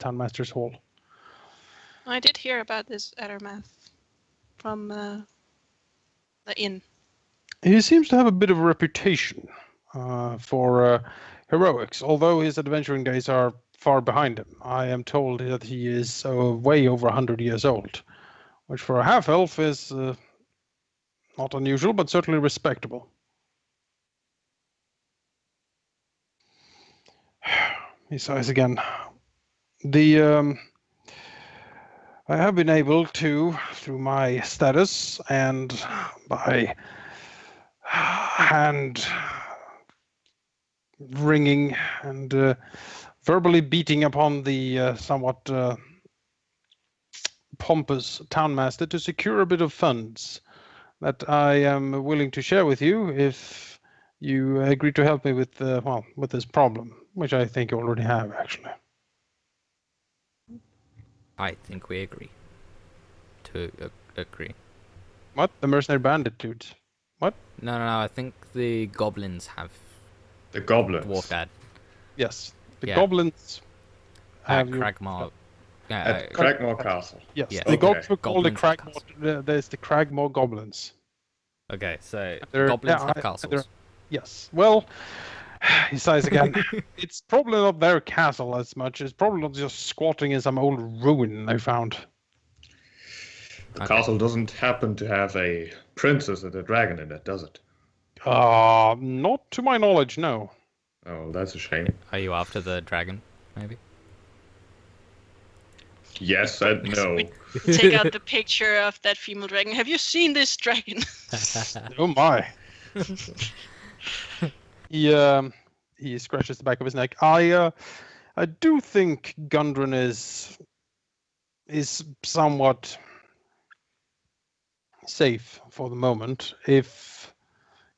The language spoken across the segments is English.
Townmaster's Hall. I did hear about this Addermath from the inn. He seems to have a bit of a reputation for heroics, although his adventuring days are far behind him. I am told that he is way over 100 years old, which for a half-elf is not unusual, but certainly respectable. He sighs again. I have been able to, through my status and by hand wringing and verbally beating upon the somewhat pompous townmaster, to secure a bit of funds that I am willing to share with you if you agree to help me with this problem, which I think you already have, actually. I think we agree. To agree. What? The mercenary bandit dudes? What? No, I think the goblins have... The goblins? Dwarf Dad. Yes. The goblins have... Cragmaw... At Cragmaw Castle? Yes. Yeah. The goblins were called the Goblins Cragmaw... There's the Cragmaw goblins. Okay, so They're- goblins yeah, have I- castles. Yes. Well, he sighs again. It's probably not their castle as much. It's probably not just squatting in some old ruin they found. The castle doesn't happen to have a princess and a dragon in it, does it? Not to my knowledge, no. Oh, that's a shame. Are you after the dragon, maybe? Yes and no. We take out the picture of that female dragon. Have you seen this dragon? Oh my. He scratches the back of his neck. I do think Gundren is somewhat safe for the moment. If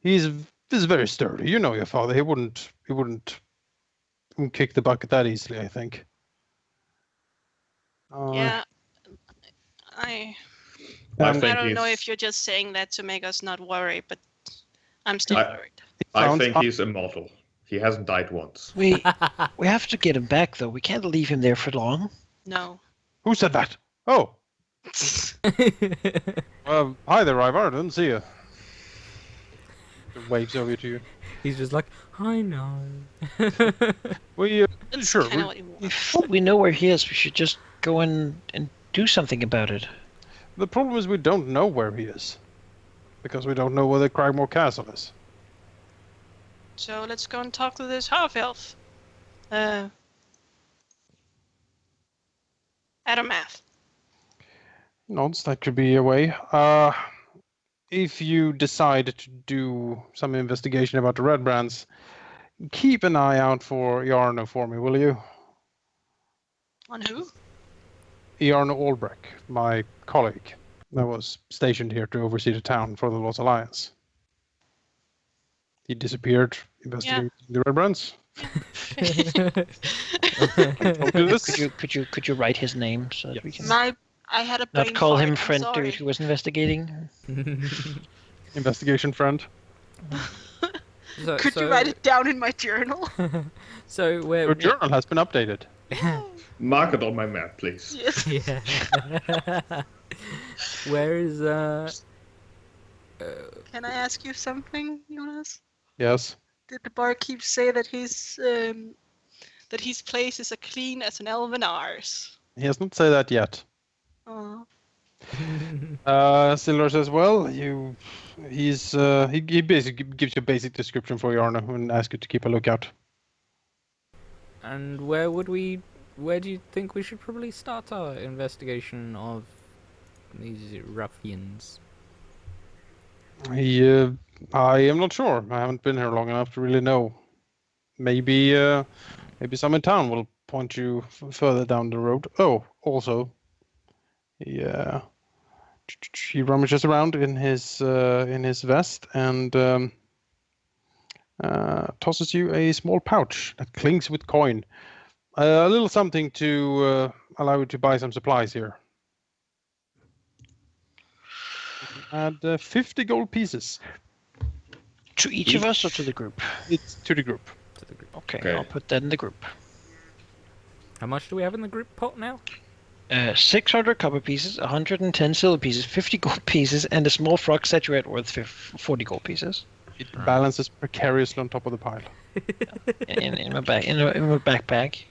he's very sturdy, you know your father. He wouldn't kick the bucket that easily, I think. Yeah, I don't know if you're just saying that to make us not worry, but I'm still worried. I think he's immortal. He hasn't died once. We have to get him back, though. We can't leave him there for long. No. Who said that? Oh. Hi there, Rivar. I didn't see you. He waves over to you. He's just like, I know. Sure. If we know where he is, we should just go in and do something about it. The problem is we don't know where he is. Because we don't know where the Cragmore Castle is. So let's go and talk to this half-elf. Addermath. Nods, that could be a way. If you decide to do some investigation about the Red Brands, keep an eye out for Jarno for me, will you? On who? Jarno Albrecht, my colleague that was stationed here to oversee the town for the Lost Alliance. He disappeared investigating the Red Brands. Could you write his name so that we can I had a brain not call fart, him I'm friend sorry. who was investigating? Investigation friend. Could you write it down in my journal? So where Your journal has been updated. Mark it on my map, please. Yes. Yeah. Where is Can I ask you something, Jonas? Yes. Did the barkeep say that his place is as clean as an elven arse? He has not said that yet. Oh. Sildar says, well, he basically gives you a basic description for Jarno and asks you to keep a lookout. And where do you think we should probably start our investigation of these ruffians? I am not sure. I haven't been here long enough to really know. Maybe some in town will point you further down the road. Oh, also, he rummages around in his vest and tosses you a small pouch that clings with coin. A little something to allow you to buy some supplies here. And 50 gold pieces. To each of us or to the group? It's to the group. Okay, I'll put that in the group. How much do we have in the group pot now? 600 copper pieces, 110 silver pieces, 50 gold pieces, and a small frog statuette worth 40 gold pieces. It balances precariously on top of the pile. in my backpack.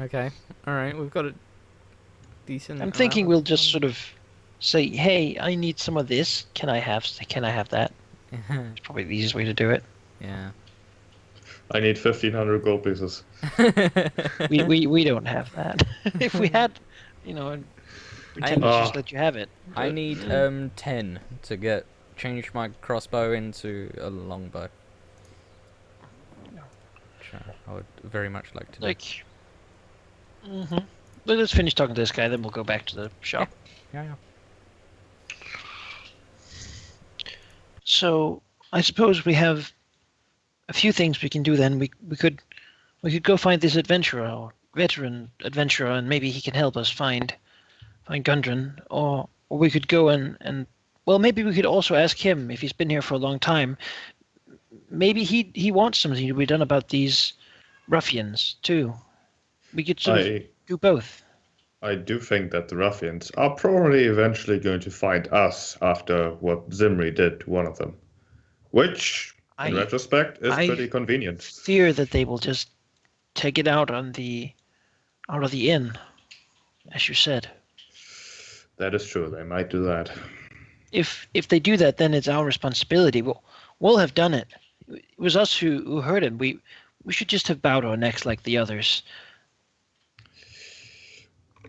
Okay. All right. We've got a decent. I'm thinking we'll just sort of say, "Hey, I need some of this. Can I have that?" It's probably the easiest way to do it. Yeah. I need 1,500 gold pieces. we don't have that. If we had, pretend just let you have it. I need 10 to change my crossbow into a longbow. Which I would very much like to do. Let's finish talking to this guy, then we'll go back to the shop. Yeah. So I suppose we have a few things we can do. Then we could go find this adventurer or veteran adventurer, and maybe he can help us find Gundren, or we could go and maybe we could also ask him if he's been here for a long time. Maybe he wants something to be done about these ruffians too. We could sort of do both. I do think that the ruffians are probably eventually going to find us after what Zimri did to one of them, which, in retrospect, is pretty convenient. Fear that they will just take it out of the inn, as you said. That is true. They might do that. If they do that, then it's our responsibility. We'll have done it. It was us who hurt him. We should just have bowed our necks like the others.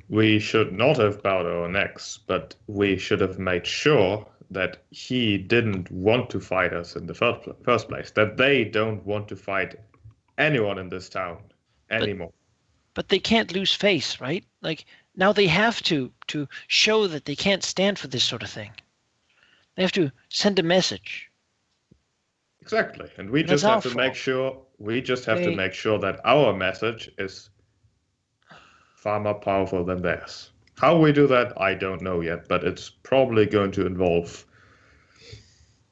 We should not have bowed our necks, but we should have made sure that he didn't want to fight us in the first place, that they don't want to fight anyone in this town anymore. But they can't lose face, right? Like, now they have to show that they can't stand for this sort of thing. They have to send a message. Exactly, and we just have to make sure that our message is far more powerful than theirs. How we do that, I don't know yet, but it's probably going to involve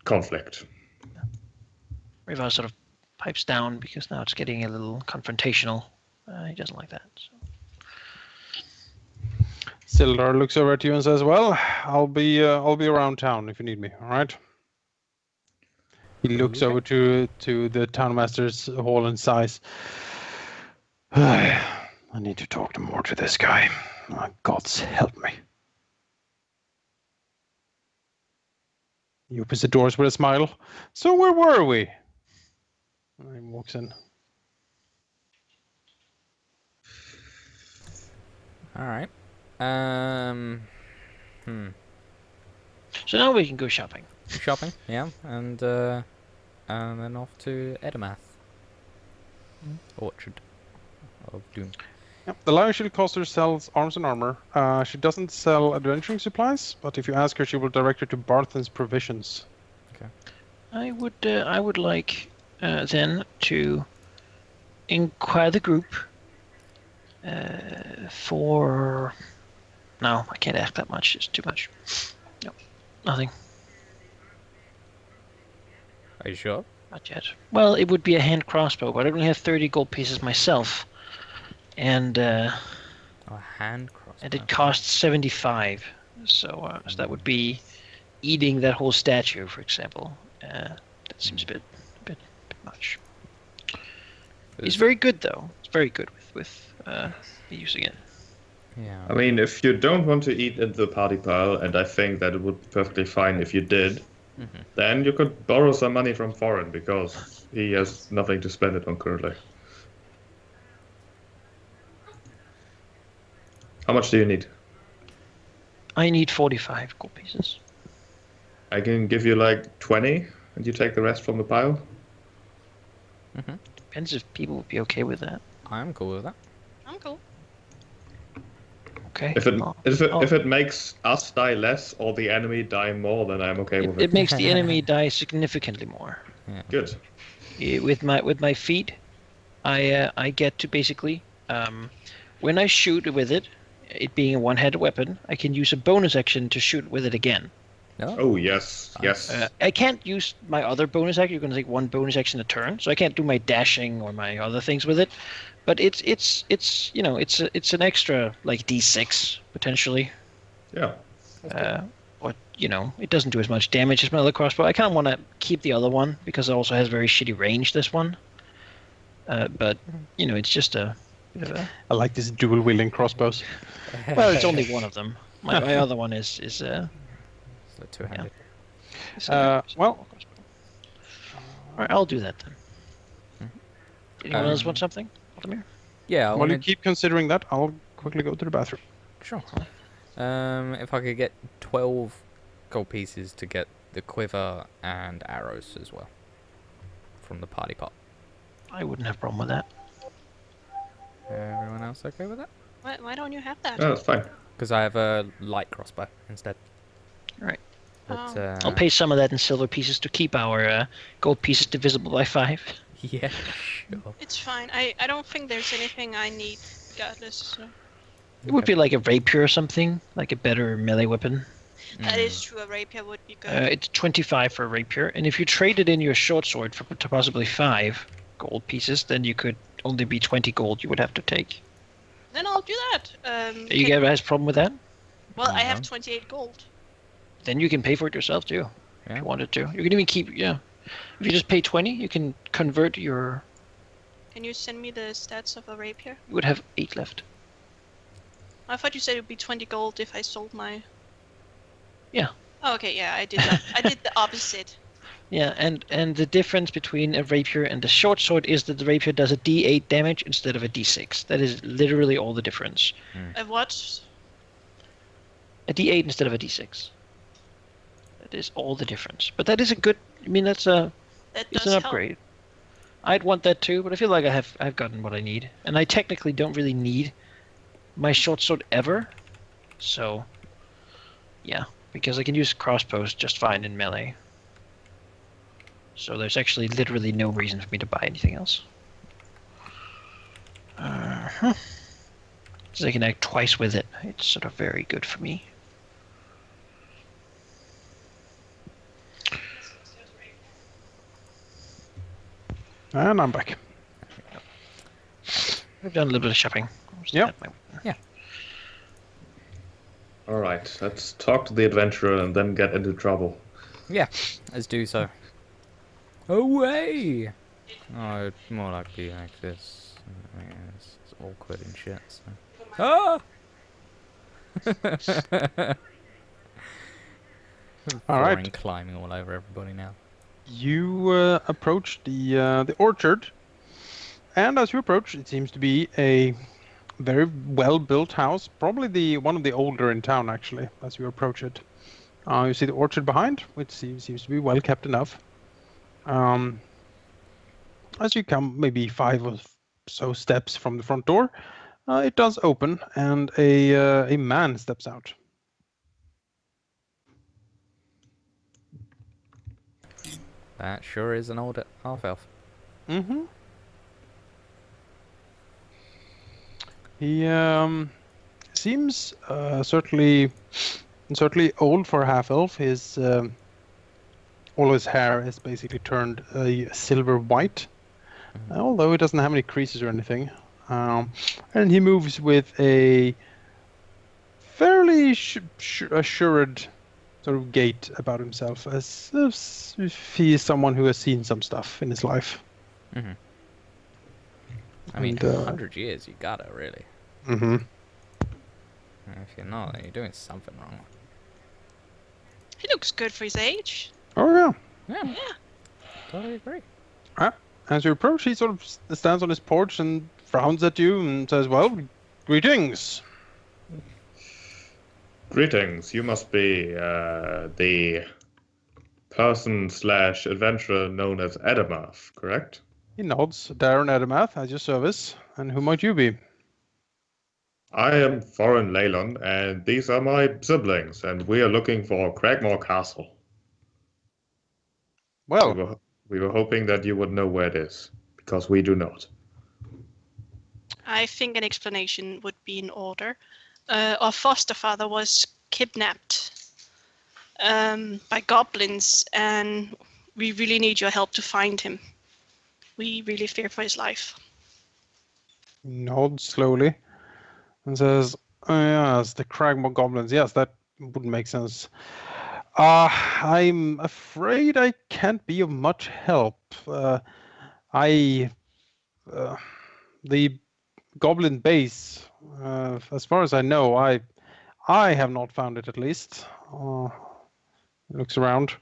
conflict. Rivar sort of pipes down because now it's getting a little confrontational. He doesn't like that. So. Sildar looks over at you and says, "Well, I'll be around town if you need me. All right." He looks over to the townmaster's hall and sighs. I need to talk more to this guy. Gods help me. He opens the doors with a smile. "So where were we?" And he walks in. All right. So now we can go shopping. Shopping, yeah, and then off to Edomath. Orchard of Doom. Yep. The Lion Shield Caster sells arms and armor. She doesn't sell adventuring supplies, but if you ask her, she will direct her to Barthen's Provisions. Okay. I would like then to inquire the group for. No, I can't ask that much. It's too much. No, nothing. Are you sure? Not yet. Well, it would be a hand crossbow, but I only have 30 gold pieces myself, and a hand crossbow. And it costs 75. So that would be eating that whole statue, for example. That seems a bit much. He's very good, though. It's very good with using it. Yeah. I mean, if you don't want to eat in the party pile, and I think that it would be perfectly fine if you did, then you could borrow some money from Forin, because he has nothing to spend it on currently. How much do you need? I need 45 gold pieces. I can give you like 20, and you take the rest from the pile. Depends if people would be okay with that. I'm cool with that. I'm cool. Okay. If it makes us die less or the enemy die more, then I'm okay with it. It makes the enemy die significantly more. Yeah. Good. With my feet, I get to basically when I shoot with it being a one-handed weapon, I can use a bonus action to shoot with it again. No? Oh, yes, yes. I can't use my other bonus action. You're going to take one bonus action a turn, so I can't do my dashing or my other things with it. But it's an extra like D6 potentially. Yeah. Or it doesn't do as much damage as my other crossbow. I kind of want to keep the other one because it also has very shitty range. This one, but it's just a bit of a. I like this dual wielding crossbows. Well, it's only one of them. My other one is So two-handed. Well, all right, I'll do that then. Anyone else want something, Halldamir? Yeah. while you keep considering that, I'll quickly go to the bathroom. Sure. If I could get 12 gold pieces to get the quiver and arrows as well from the party pot. I wouldn't have a problem with that. Everyone else okay with that? Why don't you have that? No, that's fine. Because I have a light crossbow instead. All right. But, I'll pay some of that in silver pieces to keep our gold pieces divisible by 5. Yeah, sure. It's fine. I don't think there's anything I need, regardless. So. It would be like a rapier or something, like a better melee weapon. That is true. A rapier would be good. It's 25 for a rapier, and if you traded in your short sword for possibly 5 gold pieces, then you could only be 20 gold you would have to take. Then I'll do that. You guys have a problem with that? Well, I have 28 gold. Then you can pay for it yourself too, if you wanted to. You can even keep, If you just pay 20, you can convert your... Can you send me the stats of a rapier? You would have 8 left. I thought you said it would be 20 gold if I sold my... Yeah. Oh, okay, yeah, I did that. I did the opposite. Yeah, and the difference between a rapier and a short sword is that the rapier does a D8 damage instead of a D6. That is literally all the difference. A what? A D8 instead of a D6. That is all the difference. But that is a good... I mean, it's an upgrade. Help. I'd want that too, but I feel like I've gotten what I need. And I technically don't really need my short sword ever. So, yeah. Because I can use crossbows just fine in melee. So there's actually literally no reason for me to buy anything else. So I can act twice with it. It's sort of very good for me. And I'm back. I've done a little bit of shopping. Yep. Yeah. All right, let's talk to the adventurer and then get into trouble. Yeah, let's do so. Away! Oh, more like be like this. Yeah, it's awkward and shit. So. Ah! All right. Forin climbing all over everybody now. You approach the orchard, and as you approach, it seems to be a very well-built house, probably one of the older in town, actually. As you approach it, you see the orchard behind, which seems to be well kept enough. As you come maybe 5 or so steps from the front door, it does open, and a man steps out. That sure is an old half-elf. Mm-hmm. He seems certainly old for a half-elf. His all his hair is basically turned silver white, although he doesn't have any creases or anything. And he moves with a fairly assured sort of gait about himself, as if he is someone who has seen some stuff in his life. Mm-hmm. I mean, 100 years, you gotta really. Mm-hmm. If you're not, then you're doing something wrong. He looks good for his age. Oh yeah. Yeah. Totally agree. As you approach, he sort of stands on his porch and frowns at you and says, "Well, greetings." Greetings. You must be the person/adventurer known as Adamath, correct? He nods. Darren Adamath, at your service. And who might you be? I am Forin Leyland, and these are my siblings, and we are looking for Cragmore Castle. Well, we were hoping that you would know where it is, because we do not. I think an explanation would be in order. Our foster father was kidnapped by goblins, and we really need your help to find him. We really fear for his life. Nods slowly and says, oh, yes, the Cragmore goblins. Yes, that would make sense. I'm afraid I can't be of much help. The goblin base, as far as I know, I have not found it, at least. Looks around.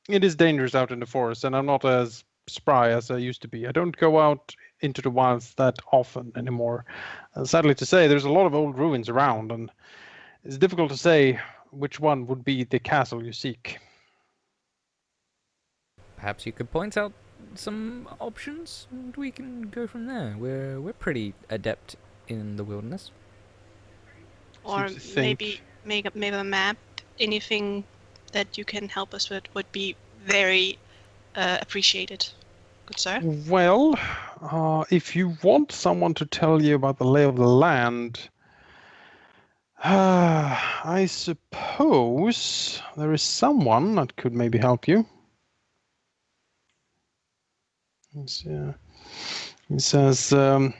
It is dangerous out in the forest, and I'm not as spry as I used to be. I don't go out into the wilds that often anymore. Sadly to say, there's a lot of old ruins around, and it's difficult to say which one would be the castle you seek. Perhaps you could point out some options, and we can go from there. We're pretty adept in the wilderness. Or maybe make a map. Anything that you can help us with would be very appreciated. Good sir. Well, if you want someone to tell you about the lay of the land, I suppose there is someone that could maybe help you. He says that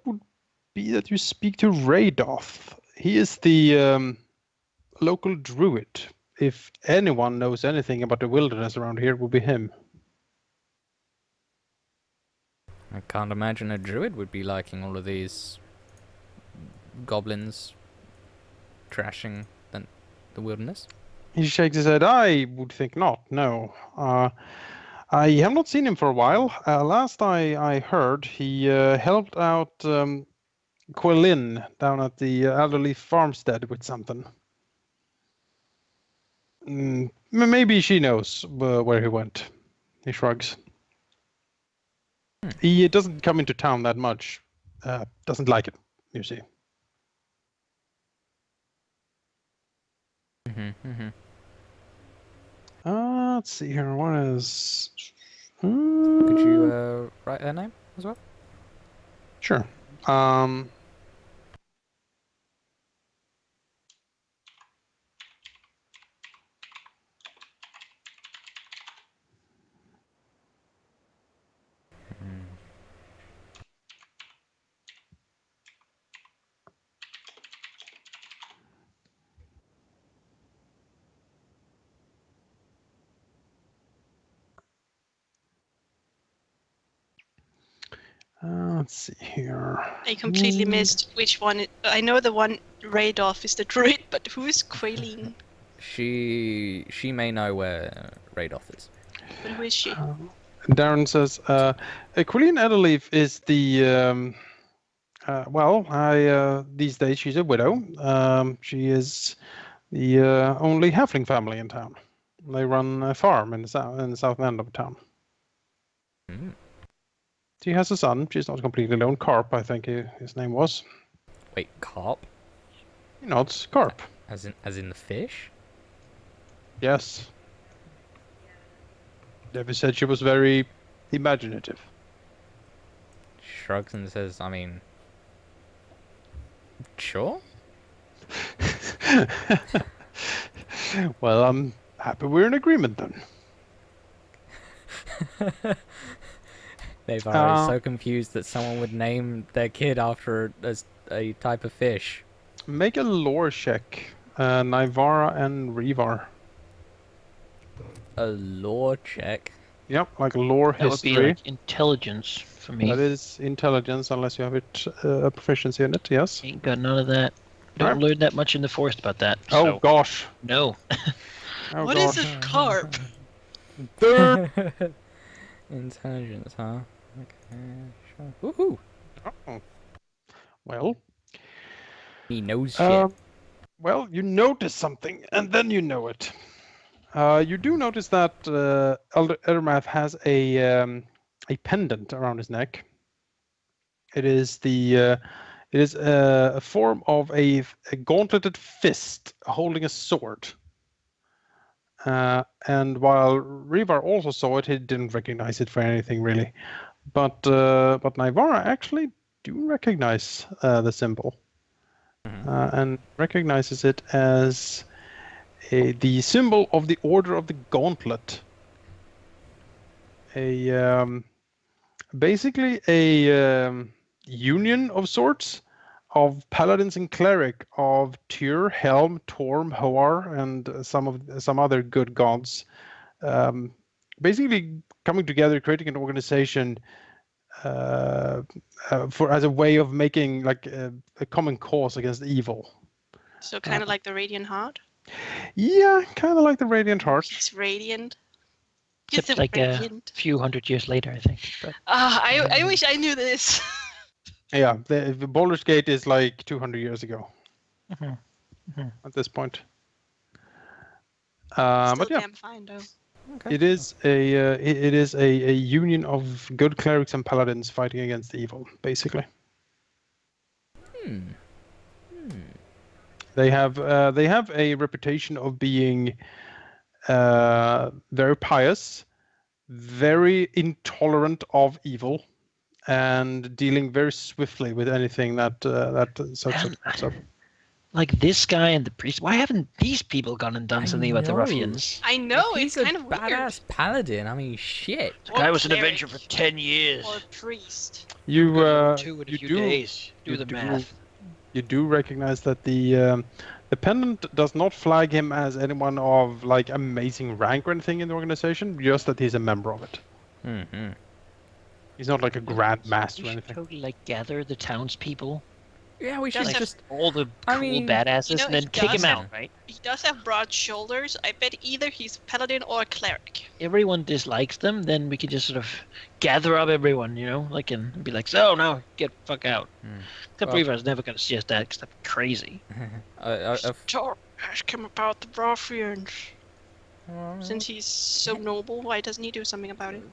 would be that you speak to Radoth. He is the local druid. If anyone knows anything about the wilderness around here, it will be him. I can't imagine a druid would be liking all of these goblins trashing the wilderness. He shakes his head. I would think not, no. I have not seen him for a while. Last I heard, he helped out Quillin down at the elderly farmstead with something. Maybe she knows where he went. He shrugs. He doesn't come into town that much. Doesn't like it, you see. Let's see here. What is? Could you write her name as well? Sure. Let's see here. I completely missed which one. I know the one Radoth is the druid, but who is Quaylene? She may know where Radoth is. But who is she? Darren says, Quillian Edelleaf is the, these days she's a widow. She is the only halfling family in town. They run a farm in the south end of town. She has a son. She's not completely alone. Carp, I think his name was. Wait, Carp? He nods. Carp. As in the fish? Yes. Debbie said she was very imaginative. Shrugs and says, I mean, sure? Well, I'm happy we're in agreement then. Naivara is so confused that someone would name their kid after a type of fish. Make a lore check. Naivara and Rivar. A lore check? Yep, like lore history. That would be like intelligence for me. That is intelligence, unless you have it a proficiency in it, yes. Ain't got none of that. Don't learn that much in the forest about that. Oh, so. gosh. No. What is a carp? Third. Intelligence, huh? Okay, sure. Woohoo! Oh. Well. He knows shit. Well, you notice something, and then you know it. You do notice that Eldermath has a pendant around his neck. It is a form of a gauntleted fist holding a sword. And while Rivar also saw it, he didn't recognize it for anything really. But Naivara actually do recognize the symbol, and recognizes it as the symbol of the Order of the Gauntlet. Basically a union of sorts of paladins and cleric of Tyr, Helm, Torm, Hoar, and some other good gods. Basically coming together, creating an organization as a way of making like a common cause against evil. So kind of like the Radiant Heart? Yeah, kind of like the Radiant Heart. He's radiant. Except like radiant. A few hundred years later, I think. But... I wish I knew this. Yeah, the Baldur's Gate is like 200 years ago at this point. Still but yeah, damn fine though. Okay. it is a union of good clerics and paladins fighting against evil, basically. They have a reputation of being very pious, very intolerant of evil, and dealing very swiftly with anything that comes up. Like this guy and the priest. Why haven't these people gone and done something about the ruffians? I know, He's it's kind of a badass weird. paladin. I mean, shit. The guy was an adventurer for 10 years. Or priest. You two in a few days. Do the math. You do recognize that the pendant does not flag him as anyone of like amazing rank or anything in the organization, just that he's a member of it. Mm-hmm. He's not like a grand master or anything. Totally like gather the townspeople. Yeah, we should Does just all the cool badasses and then kick him out, right? He does have broad shoulders. I bet either he's paladin or cleric. Everyone dislikes them, then we can just sort of gather up everyone, you know, like and be like, so now get fuck out. Except Rivar's never gonna suggest that because that's crazy. Ask him about the ruffians. Since he's so noble, why doesn't he do something about it?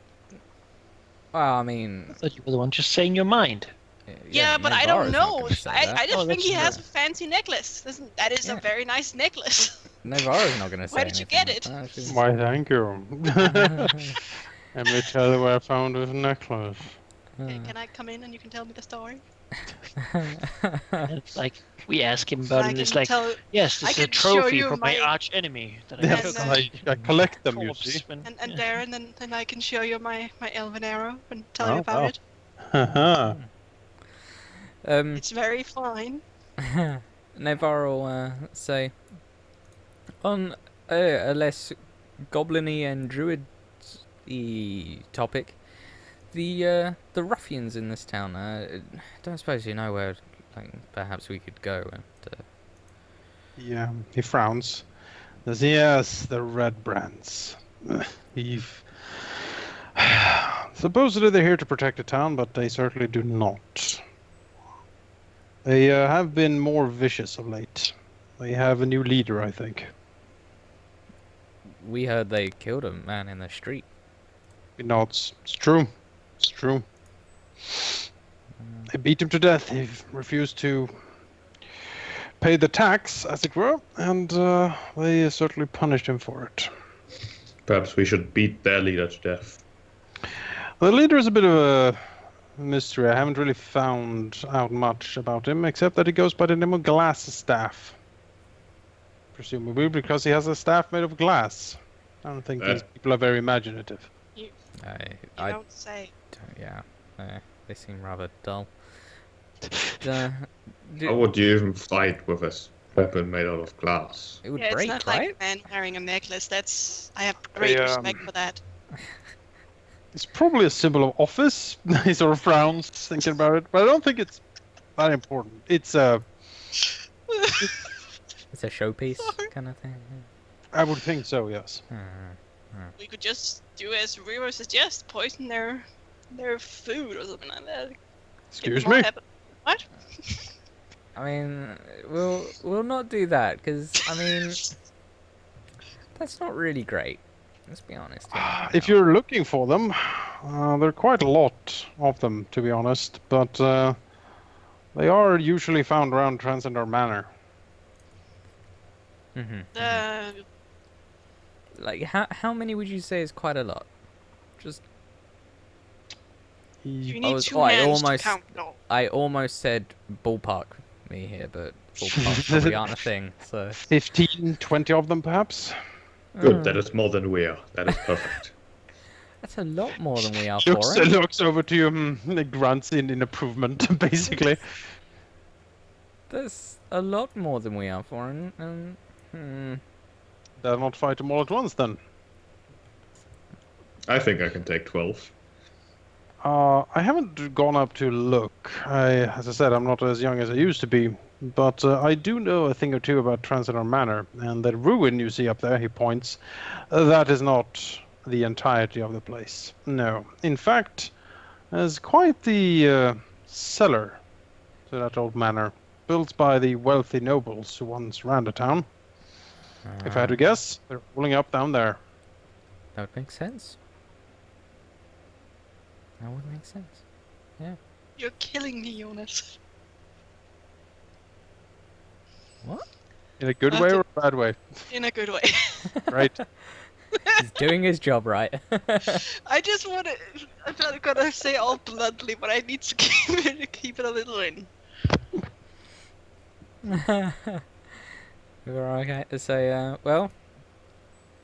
Well, I mean, I thought you were the one just saying your mind. Yeah, but I don't know. I just think he true. has a fancy necklace. That is a very nice necklace. Naivara's not going to say Why did you get it? Why, thank you. Let me tell you where I found this necklace. Okay, can I come in and you can tell me the story? It's like we ask him about it, and it's like, yes, this is a trophy from my arch enemy that I took. I collect them, you see. And Darren, then I can show you my elven arrow and tell you about it. It's very fine. Naivara will say, on a less goblin-y and druid-y topic, the ruffians in this town, don't suppose you know where, like, perhaps we could go and... Yeah, he frowns. Says, yes, the red brands. Supposedly they're here to protect the town, but they certainly do not. They have been more vicious of late. They have a new leader, I think. We heard they killed a man in the street. No, it's true. It's true. They beat him to death. He refused to pay the tax, as it were, and they certainly punished him for it. Perhaps we should beat their leader to death. The leader is a bit of a mystery. I haven't really found out much about him, except that he goes by the name of Glass Staff. Presumably because he has a staff made of glass. I don't think these people are very imaginative. You I don't say. Yeah, they seem rather dull. How would you even fight with a weapon made out of glass? It would Yeah, break, it's not right? like a man wearing a necklace. I have great respect for that. It's probably a symbol of office. He sort of frowns thinking about it, but I don't think it's that important. It's a showpiece kind of thing. I would think so, yes. We could just do as Rivar suggests, poison their food or something like that. Excuse me? What? I mean, we'll not do that because I mean that's not really great. Let's be honest. If you're looking for them, there are quite a lot of them, to be honest, but they are usually found around Transcendar Manor. Like, how many would you say is quite a lot? Just... You need two hands to count. No. I almost said ballpark me here, but ballparks probably aren't a thing, so... 15, 20 of them, perhaps? Good, that is more than we are. That is perfect. That's a lot more than we are for it. Looks over to you, grunts in improvement, basically. That's a lot more than we are for it. They'll not fight them all at once, then. I think I can take 12. I haven't gone up to look. As I said, I'm not as young as I used to be, but I do know a thing or two about Transcendar Manor, and that ruin you see up there, he points, that is not the entirety of the place. No. In fact, there's quite the cellar to that old manor, built by the wealthy nobles who once ran the town. If I had to guess, they're rolling up down there. That would make sense. That would make sense. Yeah. You're killing me, Jonas. What? In a good way or a bad way? In a good way. Right. He's doing his job right. I just want to... I'm not gonna say all bluntly, but I need to keep it a little in. We're okay to say, well,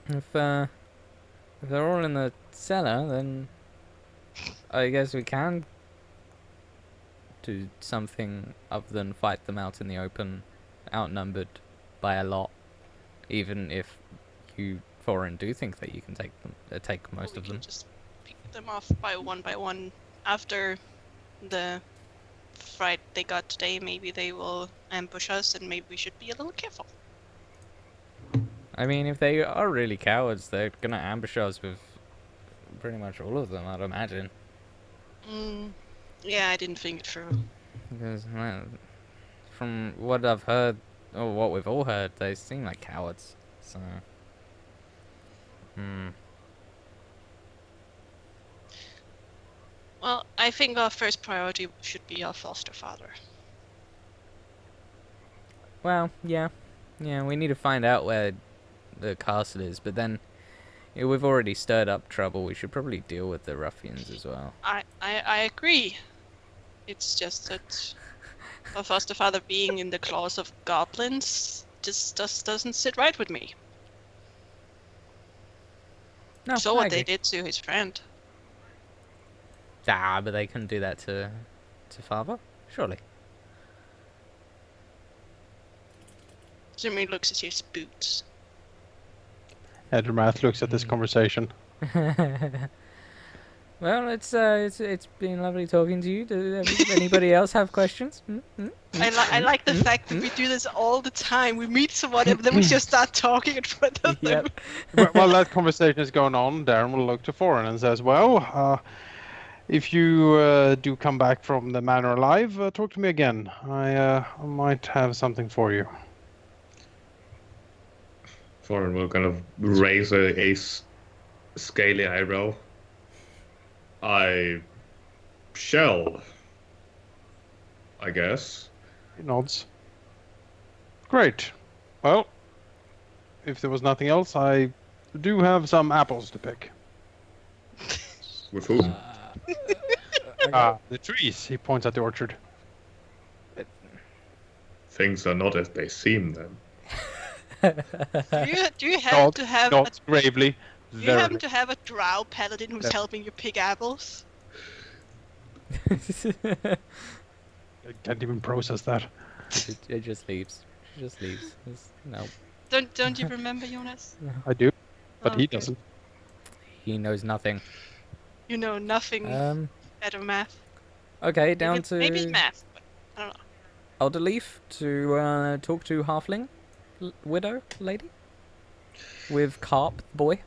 if they're all in the cellar, then I guess we can do something other than fight them out in the open, outnumbered by a lot, even if you, Forin, do think that you can take most of them. Just pick them off by one after the fright they got today. Maybe they will ambush us, and maybe we should be a little careful. I mean, if they are really cowards, they're gonna ambush us with pretty much all of them, I'd imagine. Yeah, I didn't think it through. Because, from what I've heard, or what we've all heard, they seem like cowards. So, Well, I think our first priority should be our foster father. well, yeah, we need to find out where the castle is, but then we've already stirred up trouble. We should probably deal with the ruffians as well. I agree. It's just that our foster father being in the claws of goblins just doesn't sit right with me. No, So I what agree. they did to his friend. But they couldn't do that to father, surely. Zimri looks at his boots. Edramath looks at this conversation. Well, it's been lovely talking to you. Does anybody else have questions? I like the fact that we do this all the time. We meet someone and then we just start talking in front of them. While that conversation is going on, Darren will look to Forin and says, well, if you do come back from the manor alive, talk to me again. I might have something for you. Forin will kind of raise a scaly eyebrow. I shall, I guess. He nods. Great. Well, if there was nothing else, I do have some apples to pick. With whom? The trees. He points at the orchard. Things are not as they seem then. Do you happen to have nods gravely. do you happen to have a drow paladin who's helping you pick apples? I can't even process that. It just leaves. No. Don't you remember, Jonas? I do, but he Okay. doesn't. He knows nothing. You know nothing better math. Okay, down to maybe math, but I don't know. Elderleaf to talk to halfling widow lady with Carp boy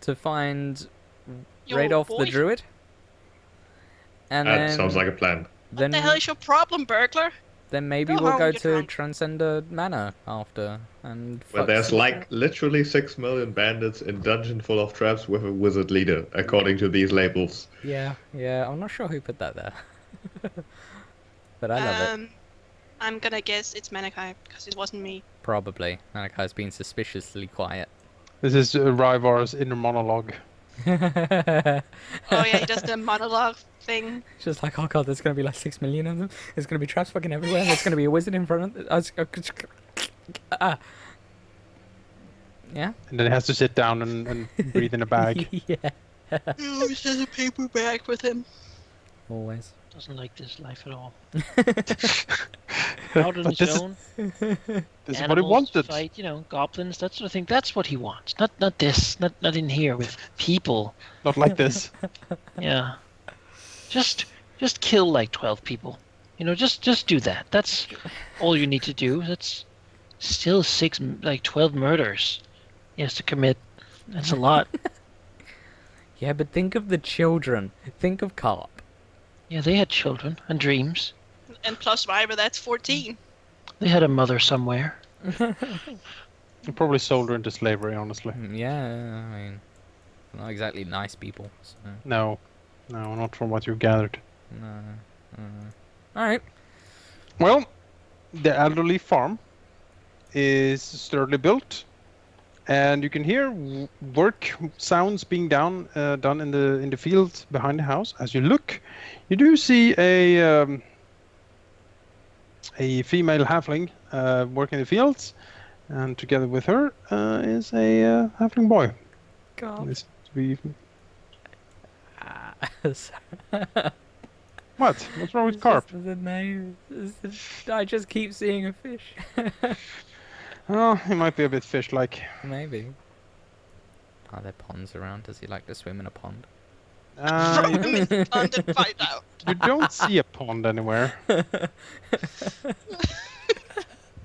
to find Your Radolf boy? the druid. And That then, sounds like a plan. What the hell is your problem, burglar? Then maybe Go we'll home, go you're to drunk. Transcender Manor after and. Where fuck there's some like shit. literally 6 million bandits in dungeon full of traps with a wizard leader, according to these labels. Yeah. I'm not sure who put that there, but I love it. I'm gonna guess it's Manaki because it wasn't me. Probably. Manakai's been suspiciously quiet. This is Rivar's inner monologue. Oh yeah, he does the monologue thing. It's just like, oh god, there's gonna be like 6 million of them. There's gonna be traps fucking everywhere. There's gonna be a wizard in front of us. Yeah. And then he has to sit down and breathe in a bag. Yeah. He always has a paper bag with him. Always. Doesn't like this life at all. Out on But his own. This is what he Animals wanted. to fight, goblins, that sort of thing. That's what he wants. Not this. Not in here with people. Not like this. Yeah. Just kill like 12 people. Just do that. That's all you need to do. That's still 12 murders he has to commit. That's a lot. Yeah, but think of the children. Think of Carp. Yeah, they had children and dreams. And plus Rivar, that's 14. They had a mother somewhere. He probably sold her into slavery, honestly. Yeah, I mean, not exactly nice people. So. No, not from what you gathered. No. All right. Well, the elderly farm is sturdily built, and you can hear work sounds being done in the field behind the house. As you look, you do see a female halfling working in the fields, and together with her is a halfling boy. God. This to be... Sorry. What? What's wrong with Carp? Just the name. I just keep seeing a fish. Oh, he might be a bit fish-like. Maybe. Are there ponds around? Does he like to swim in a pond? Throw him in the pond and find out. You don't see a pond anywhere.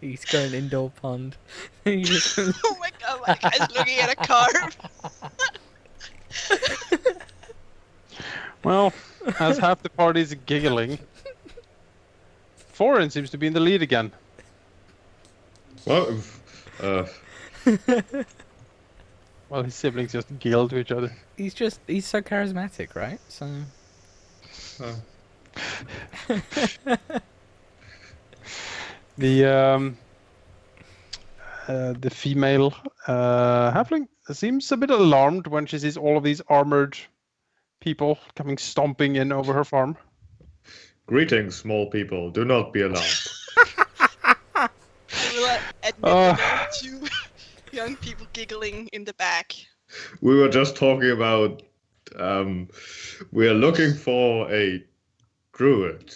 He's got an indoor pond. He just- Oh my god, my guy's looking at a carp. Well, as half the party's giggling, Forin seems to be in the lead again. Well, Well, his siblings just giggle to each other. he's so charismatic, right? So The female halfling seems a bit alarmed when she sees all of these armored people coming stomping in over her farm. greetings, small people. Do not be alarmed. We will admit there are two young people giggling in the back. We were just talking about we are looking for a druid.